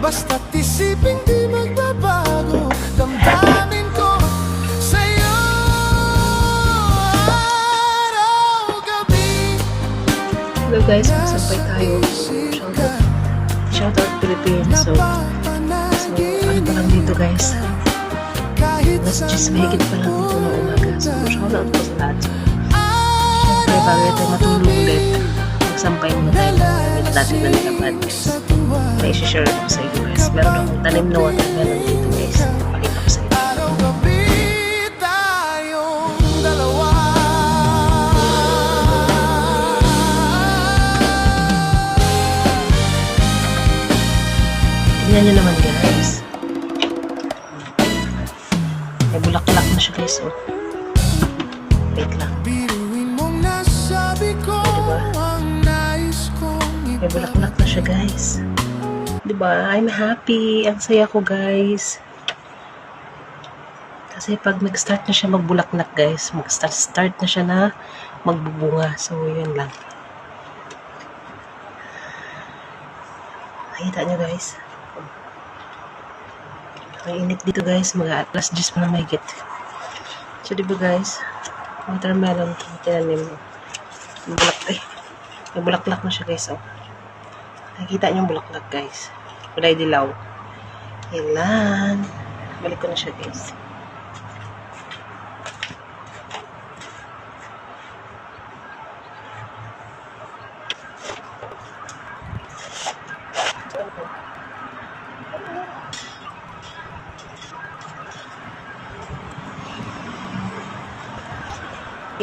Basta't isipin di magbabago damdamin ko sa'yo araw-gabi. Hello guys, magsampay tayo. Shoutout Philippines. So ano pa lang dito guys? Mas just mahigit pa lang dito na umaga. So shoutout po sa lahat. Siyempre, bago tayo matulog ulit, magsampay muna tayo ng gamit natin na nilabad guys. May isi-share ko sa inyo guys. Meron akong tanim na watermelon dito guys. Pakita ko sa inyo. Araw-gabi tayong dalawa. Tingnan nyo naman guys. May bulaklak na siya guys. Oh. Wait lang. Biruin mong nasabi ko ang nais kong May bulaklak na siya guys. Diba? I'm happy. Ang saya ko guys. Kasi pag nag-start na siya magbulaklak guys, mag-start na siya na magbubunga. So, yun lang. Nakita nyo guys. Ang init dito guys. Mga plus 10 pa na mahigit. So, diba guys? Watermelon. Tinanim mo. May bulaklak na siya guys. Oh. Nakikita niyo yung bulaklak guys. Kulay dilaw. Yan lang. Balik ko na siya guys.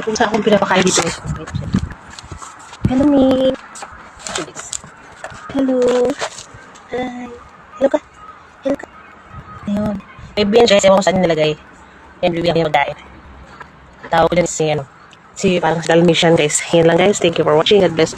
Kung saan akong pinapakain dito guys. Hello me. Hello. Hi. Hello ka. Hello ka. Ayun. May biyan guys. Ewan ko saan nilagay. Yan, bibigyan kayo magkain. Tawag ko dyan si, si parang Dalmatian guys. Yan lang guys. Thank you for watching. God bless.